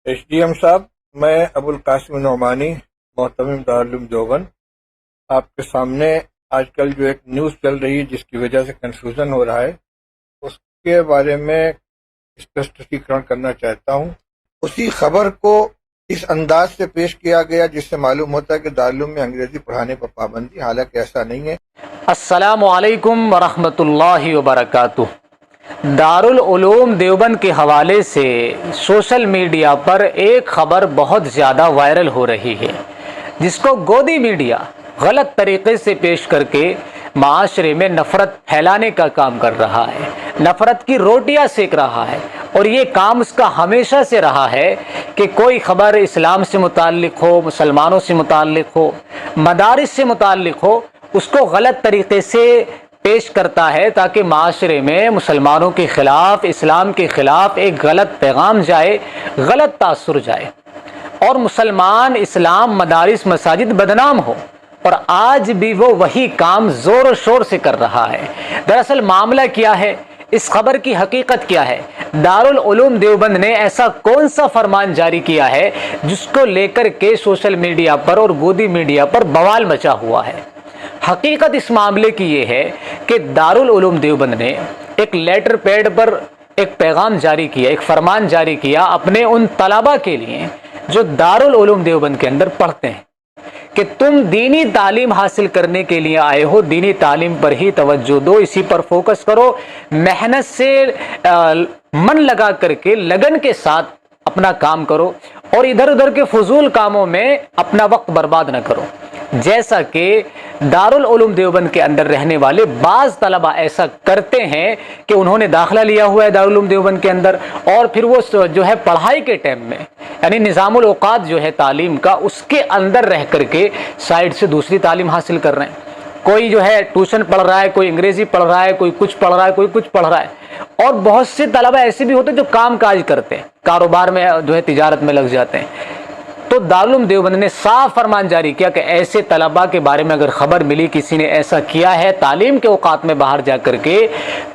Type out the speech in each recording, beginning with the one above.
SDM صاحب، میں ابوالقاسم نعمانی، محتمم دارالعلوم دیوبند، آپ کے سامنے آج کل جو ایک نیوز چل رہی ہے جس کی وجہ سے کنفیوژن ہو رہا ہے، اس کے بارے میں اسپشٹیکرن کرنا چاہتا ہوں۔ اسی خبر کو اس انداز سے پیش کیا گیا جس سے معلوم ہوتا ہے کہ دارالعلوم میں انگریزی پڑھانے پر پابندی، حالانکہ ایسا نہیں ہے۔ السلام علیکم ورحمۃ اللہ وبرکاتہ۔ دارالعلوم دیوبند کے حوالے سے سوشل میڈیا پر ایک خبر بہت زیادہ وائرل ہو رہی ہے، جس کو گودی میڈیا غلط طریقے سے پیش کر کے معاشرے میں نفرت پھیلانے کا کام کر رہا ہے، نفرت کی روٹیاں سیک رہا ہے۔ اور یہ کام اس کا ہمیشہ سے رہا ہے کہ کوئی خبر اسلام سے متعلق ہو، مسلمانوں سے متعلق ہو، مدارس سے متعلق ہو، اس کو غلط طریقے سے پیش کرتا ہے تاکہ معاشرے میں مسلمانوں کے خلاف، اسلام کے خلاف ایک غلط پیغام جائے، غلط تاثر جائے، اور مسلمان، اسلام، مدارس، مساجد بدنام ہو۔ اور آج بھی وہ وہی کام زور و شور سے کر رہا ہے۔ دراصل معاملہ کیا ہے، اس خبر کی حقیقت کیا ہے؟ دارالعلوم دیوبند نے ایسا کون سا فرمان جاری کیا ہے جس کو لے کر کے سوشل میڈیا پر اور گودی میڈیا پر بوال مچا ہوا ہے؟ حقیقت اس معاملے کی یہ ہے کہ دارالعلوم دیوبند نے ایک لیٹر پیڈ پر ایک پیغام جاری کیا، ایک فرمان جاری کیا اپنے ان طلباء کے لیے جو دارالعلوم دیوبند کے اندر پڑھتے ہیں کہ تم دینی تعلیم حاصل کرنے کے لیے آئے ہو، دینی تعلیم پر ہی توجہ دو، اسی پر فوکس کرو، محنت سے من لگا کر کے، لگن کے ساتھ اپنا کام کرو، اور ادھر ادھر کے فضول کاموں میں اپنا وقت برباد نہ کرو۔ جیسا کہ دارالعلوم دیوبند کے اندر رہنے والے بعض طلبہ ایسا کرتے ہیں کہ انہوں نے داخلہ لیا ہوا ہے دارالعلوم دیوبند کے اندر، اور پھر وہ جو ہے پڑھائی کے ٹائم میں، یعنی نظام الاوقات جو ہے تعلیم کا، اس کے اندر رہ کر کے سائڈ سے دوسری تعلیم حاصل کر رہے ہیں۔ کوئی جو ہے ٹیوشن پڑھ رہا ہے، کوئی انگریزی پڑھ رہا ہے، کوئی کچھ پڑھ رہا ہے، کوئی کچھ پڑھ رہا ہے، اور بہت سے طلبہ ایسے بھی ہوتے ہیں جو کام کاج کرتے ہیں، کاروبار میں جو ہے تجارت میں لگ جاتے ہیں۔ تو دارالعلوم دیوبند نے صاف فرمان جاری کیا کہ ایسے طلباء کے بارے میں اگر خبر ملی کسی نے ایسا کیا ہے تعلیم کے اوقات میں باہر جا کر کے،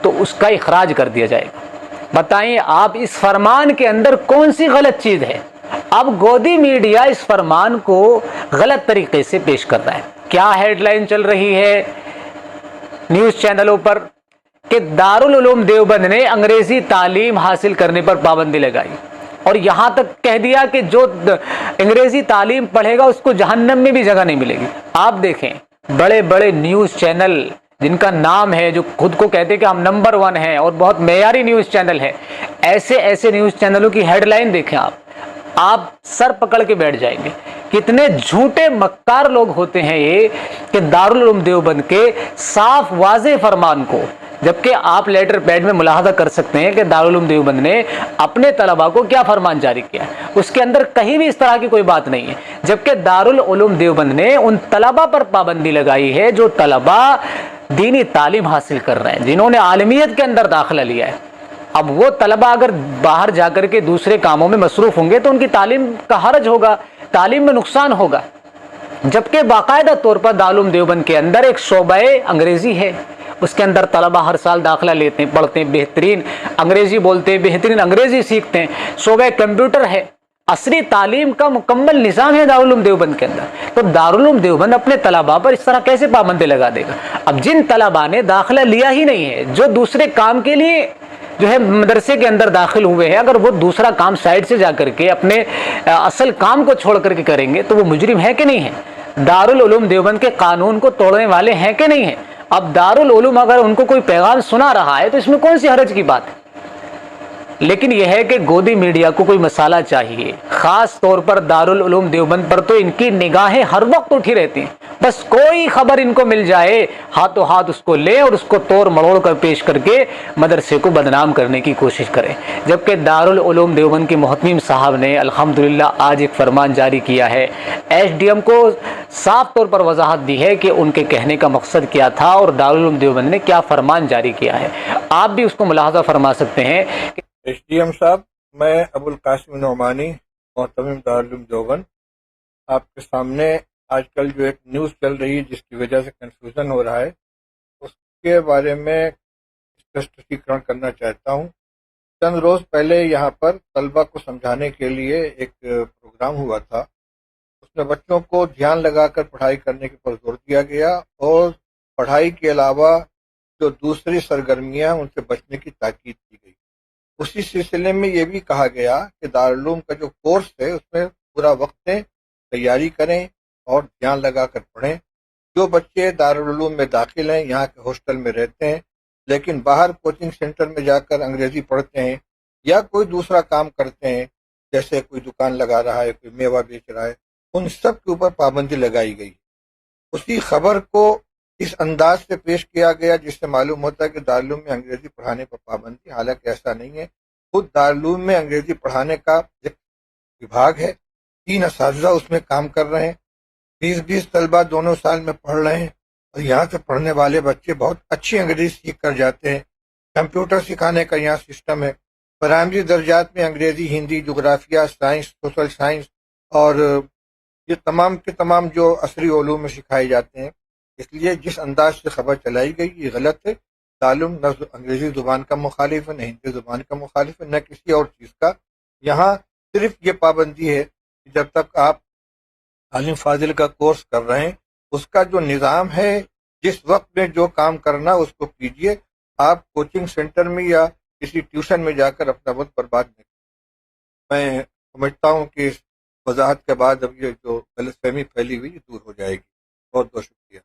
تو اس کا اخراج کر دیا جائے گا۔ بتائیں آپ اس فرمان کے اندر کون سی غلط چیز ہے؟ اب گودی میڈیا اس فرمان کو غلط طریقے سے پیش کر رہا ہے۔ کیا ہیڈ لائن چل رہی ہے نیوز چینلوں پر کہ دارالعلوم دیوبند نے انگریزی تعلیم حاصل کرنے پر پابندی لگائی، اور یہاں تک کہہ دیا کہ جو انگریزی تعلیم پڑھے گا اس کو جہنم میں بھی جگہ نہیں ملے گی۔ آپ دیکھیں بڑے بڑے نیوز چینل جن کا نام ہے، جو خود کو کہتے ہیں کہ ہم نمبر 1 ہیں اور بہت معیاری نیوز چینل ہے، ایسے نیوز چینلوں کی ہیڈ لائن دیکھیں آپ سر پکڑ کے بیٹھ جائیں گے۔ کتنے جھوٹے مکار لوگ ہوتے ہیں یہ کہ دارالعلوم دیوبند کے صاف واضح فرمان کو، جبکہ آپ لیٹر پیڈ میں ملاحظہ کر سکتے ہیں کہ دارالعلوم دیوبند نے اپنے طلباء کو کیا فرمان جاری کیا ہے، اس کے اندر کہیں بھی اس طرح کی کوئی بات نہیں ہے، جبکہ دارالعلوم دیوبند نے ان طلباء پر پابندی لگائی ہے جو طلباء دینی تعلیم حاصل کر رہے ہیں، جنہوں نے عالمیت کے اندر داخلہ لیا ہے۔ اب وہ طلباء اگر باہر جا کر کے دوسرے کاموں میں مصروف ہوں گے تو ان کی تعلیم کا حرج ہوگا، تعلیم میں نقصان ہوگا، جبکہ باقاعدہ طور پر دارالعلوم دیوبند کے اندر ایک شعبہ انگریزی ہے، اس کے اندر طلبہ ہر سال داخلہ لیتے ہیں، پڑھتے ہیں، بہترین انگریزی بولتے ہیں، بہترین انگریزی سیکھتے ہیں، شعبہ کمپیوٹر ہے، عصری تعلیم کا مکمل نظام ہے دارالعلوم دیوبند کے اندر۔ تو دارالعلوم دیوبند اپنے طلباء پر اس طرح کیسے پابندی لگا دے گا؟ اب جن طلباء نے داخلہ لیا ہی نہیں ہے، جو دوسرے کام کے لیے جو ہے مدرسے کے اندر داخل ہوئے ہیں، اگر وہ دوسرا کام سائڈ سے جا کر کے اپنے اصل کام کو چھوڑ کر کے کریں گے تو وہ مجرم ہے کہ نہیں ہے؟ دارالعلوم دیوبند کے قانون کو توڑنے والے ہیں کہ نہیں ہیں؟ اب دارالعلوم اگر ان کو کوئی پیغام سنا رہا ہے تو اس میں کون سی حرج کی بات ہے؟ لیکن یہ ہے کہ گودی میڈیا کو کوئی مسالہ چاہیے، خاص طور پر دارالعلوم دیوبند پر تو ان کی نگاہیں ہر وقت اٹھی رہتی ہیں، بس کوئی خبر ان کو مل جائے ہاتھوں ہاتھ اس کو لے اور اس کو توڑ مڑوڑ کر پیش کر کے مدرسے کو بدنام کرنے کی کوشش کریں۔ جبکہ دارالعلوم دیوبند کے محتمم صاحب نے الحمدللہ آج ایک فرمان جاری کیا ہے، SDM کو صاف طور پر وضاحت دی ہے کہ ان کے کہنے کا مقصد کیا تھا اور دارالعلوم دیوبند نے کیا فرمان جاری کیا ہے۔ آپ بھی اس کو ملاحظہ فرما سکتے ہیں۔ SDM صاحب، میں ابوالقاسم نعمانی، محتمم دارالعلوم دیوبند، آپ کے سامنے آج کل جو ایک نیوز چل رہی ہے جس کی وجہ سے کنفیوژن ہو رہا ہے، اس کے بارے میں اسپشٹیکرن کرنا چاہتا ہوں۔ چند روز پہلے یہاں پر طلبہ کو سمجھانے کے لیے ایک پروگرام ہوا تھا. اس میں بچوں کو دھیان لگا کر پڑھائی کرنے پر زور دیا گیا اور پڑھائی کے علاوہ جو دوسری سرگرمیاں ان سے بچنے کی تاکید کی گئی. اسی سلسلے میں یہ بھی کہا گیا کہ دارالعلوم کا جو کورس ہے اس میں پورا وقت دیں، تیاری کریں اور دھیان لگا کر پڑھیں. جو بچے دارالعلوم میں داخل ہیں، یہاں کے ہاسٹل میں رہتے ہیں لیکن باہر کوچنگ سینٹر میں جا کر انگریزی پڑھتے ہیں یا کوئی دوسرا کام کرتے ہیں، جیسے کوئی دکان لگا رہا ہے، کوئی میوہ بیچ رہا ہے، ان سب کے اوپر پابندی لگائی گئی. اسی خبر کو اس انداز سے پیش کیا گیا جس سے معلوم ہوتا ہے کہ دارالعلوم میں انگریزی پڑھانے پر پابندی، حالانکہ ایسا نہیں ہے. خود دارالعلوم میں انگریزی پڑھانے کا ایک وبھاگ ہے، 3 اساتذہ اس میں کام کر رہے ہیں، 20 طلبہ دونوں سال میں پڑھ رہے ہیں اور یہاں سے پڑھنے والے بچے بہت اچھی انگریزی سیکھ کر جاتے ہیں. کمپیوٹر سکھانے کا یہاں سسٹم ہے. پرائمری درجات میں انگریزی، ہندی، جغرافیہ، سائنس، سوشل سائنس اور یہ تمام کے تمام جو عصری علوم میں سکھائے جاتے ہیں. اس لیے جس انداز سے خبر چلائی گئی یہ غلط ہے. تعلیم نہ انگریزی زبان کا مخالف ہے، نہ ہندی زبان کا مخالف ہے، نہ کسی اور چیز کا. یہاں صرف یہ پابندی ہے کہ جب تک آپ عالم فاضل کا کورس کر رہے ہیں اس کا جو نظام ہے، جس وقت میں جو کام کرنا اس کو کیجیے. آپ کوچنگ سینٹر میں یا کسی ٹیوشن میں جا کر اپنا وقت برباد نہیں. میں سمجھتا ہوں کہ اس وضاحت کے بعد اب یہ جو غلط فہمی پھیلی ہوئی یہ دور ہو جائے گی. بہت بہت شکریہ.